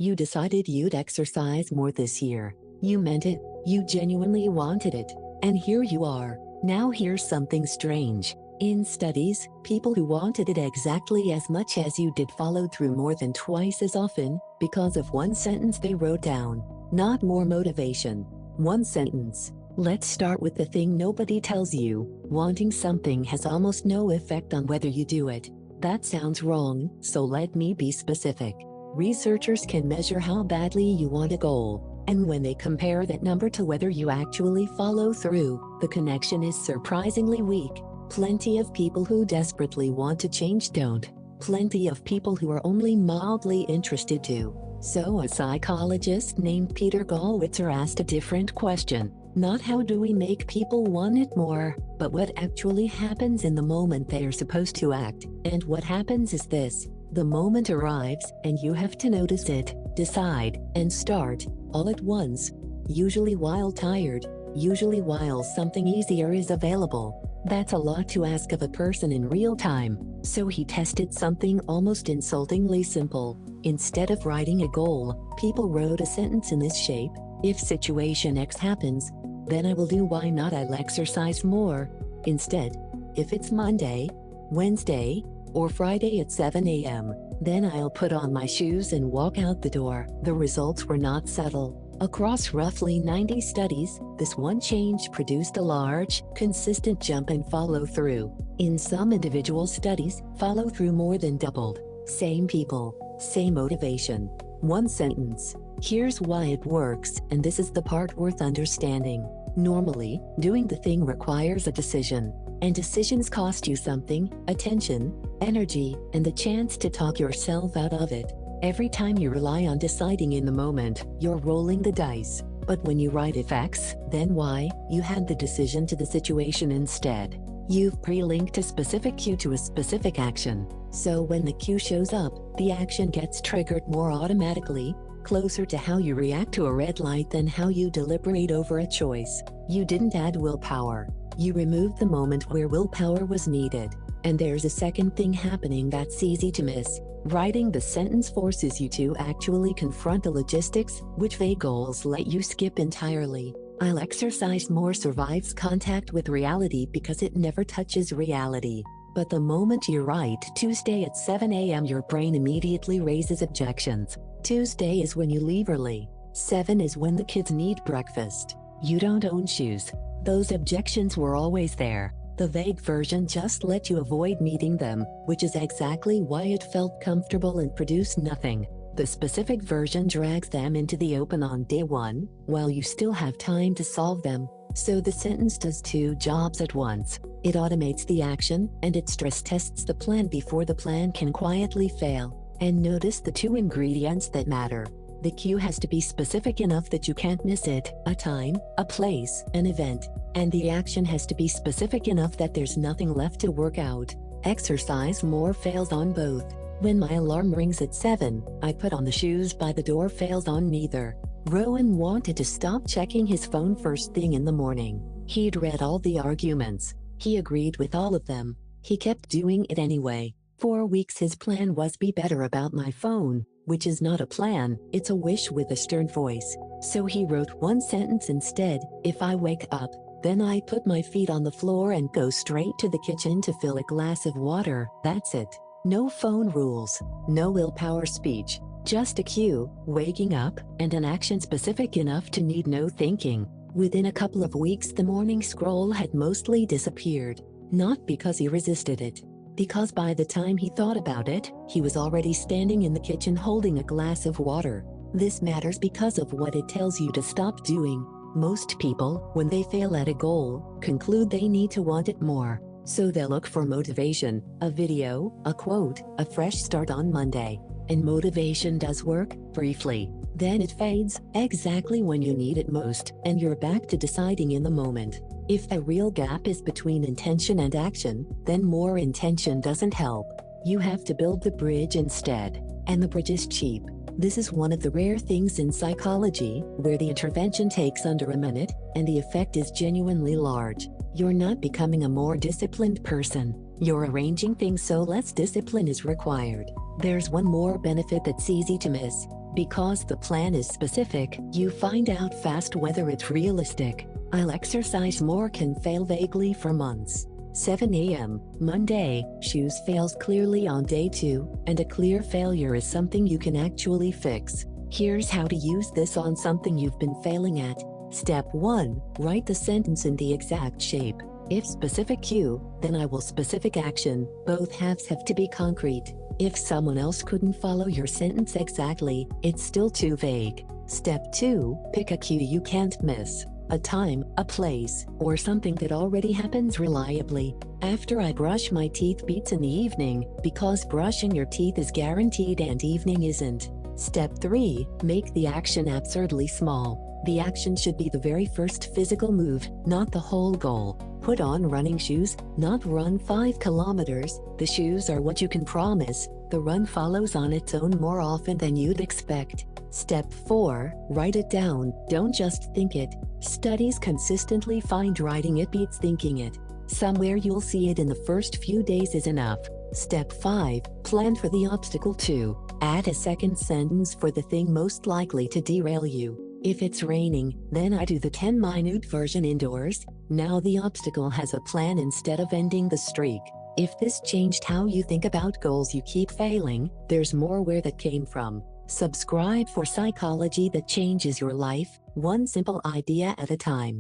You decided you'd exercise more this year. You meant it, you genuinely wanted it. And here you are. Now here's something strange. In studies, people who wanted it exactly as much as you did followed through more than twice as often, because of one sentence they wrote down. Not more motivation. One sentence. Let's start with the thing nobody tells you. Wanting something has almost no effect on whether you do it. That sounds wrong, so let me be specific. Researchers can measure how badly you want a goal, and when they compare that number to whether you actually follow through, the connection is surprisingly weak. Plenty of people who desperately want to change don't. Plenty of people who are only mildly interested do. So a psychologist named Peter Gollwitzer asked a different question. Not how do we make people want it more, but what actually happens in the moment they are supposed to act. And what happens is this. The moment arrives, and you have to notice it, decide, and start, all at once. Usually while tired, usually while something easier is available. That's a lot to ask of a person in real time, so he tested something almost insultingly simple. Instead of writing a goal, people wrote a sentence in this shape: if situation X happens, then I will do Y not I'll exercise more. Instead, if it's Monday, Wednesday, or Friday at 7 a.m., then I'll put on my shoes and walk out the door. The results were not subtle. Across roughly 90 studies, this one change produced a large, consistent jump in follow-through. In some individual studies, follow-through more than doubled. Same people, same motivation. One sentence. Here's why it works, and this is the part worth understanding. Normally, doing the thing requires a decision. And decisions cost you something: attention, energy, and the chance to talk yourself out of it. Every time you rely on deciding in the moment, you're rolling the dice. But when you write if X, then Y, you hand the decision to the situation instead. You've pre-linked a specific cue to a specific action. So when the cue shows up, the action gets triggered more automatically, closer to how you react to a red light than how you deliberate over a choice. You didn't add willpower. You removed the moment where willpower was needed. And there's a second thing happening that's easy to miss. Writing the sentence forces you to actually confront the logistics, which vague goals let you skip entirely. I'll exercise more survives contact with reality because it never touches reality. But the moment you write Tuesday at 7 a.m., your brain immediately raises objections. Tuesday is when you leave early. 7 is when the kids need breakfast. You don't own shoes. Those objections were always there. The vague version just let you avoid meeting them, which is exactly why it felt comfortable and produced nothing. The specific version drags them into the open on day one, while you still have time to solve them. So the sentence does two jobs at once. It automates the action, and it stress tests the plan before the plan can quietly fail. And notice the two ingredients that matter. The cue has to be specific enough that you can't miss it: a time, a place, an event. And the action has to be specific enough that there's nothing left to work out. Exercise more fails on both. When my alarm rings at 7, I put on the shoes by the door fails on neither. Rowan wanted to stop checking his phone first thing in the morning. He'd read all the arguments. He agreed with all of them. He kept doing it anyway. 4 weeks his plan was be better about my phone, which is not a plan, it's a wish with a stern voice. So he wrote one sentence instead: if I wake up, then I put my feet on the floor and go straight to the kitchen to fill a glass of water. That's it. No phone rules, no willpower speech, just a cue, waking up, and an action specific enough to need no thinking. Within a couple of weeks the morning scroll had mostly disappeared. Not because he resisted it. Because by the time he thought about it, he was already standing in the kitchen holding a glass of water. This matters because of what it tells you to stop doing. Most people, when they fail at a goal, conclude they need to want it more. So they'll look for motivation, a video, a quote, a fresh start on Monday. And motivation does work, briefly. Then it fades, exactly when you need it most, and you're back to deciding in the moment. If the real gap is between intention and action, then more intention doesn't help. You have to build the bridge instead. And the bridge is cheap. This is one of the rare things in psychology, where the intervention takes under a minute, and the effect is genuinely large. You're not becoming a more disciplined person. You're arranging things so less discipline is required. There's one more benefit that's easy to miss. Because the plan is specific, you find out fast whether it's realistic. I'll exercise more can fail vaguely for months. 7 a.m. Monday, shoes fails clearly on day 2, and a clear failure is something you can actually fix. Here's how to use this on something you've been failing at. Step 1. Write the sentence in the exact shape. If specific cue, then I will specific action. Both halves have to be concrete. If someone else couldn't follow your sentence exactly, it's still too vague. Step 2. Pick a cue you can't miss. A time, a place, or something that already happens reliably. After I brush my teeth beats in the evening, because brushing your teeth is guaranteed and evening isn't. Step 3. Make the action absurdly small. The action should be the very first physical move, not the whole goal. Put on running shoes, not run 5 kilometers. The shoes are what you can promise. The run follows on its own more often than you'd expect. Step 4. Write it down, don't just think it. Studies consistently find writing it beats thinking it. Somewhere you'll see it in the first few days is enough. Step 5. Plan for the obstacle too. Add a second sentence for the thing most likely to derail you. If it's raining, then I do the 10-minute version indoors. Now the obstacle has a plan instead of ending the streak. If this changed how you think about goals you keep failing, there's more where that came from. Subscribe for psychology that changes your life, one simple idea at a time.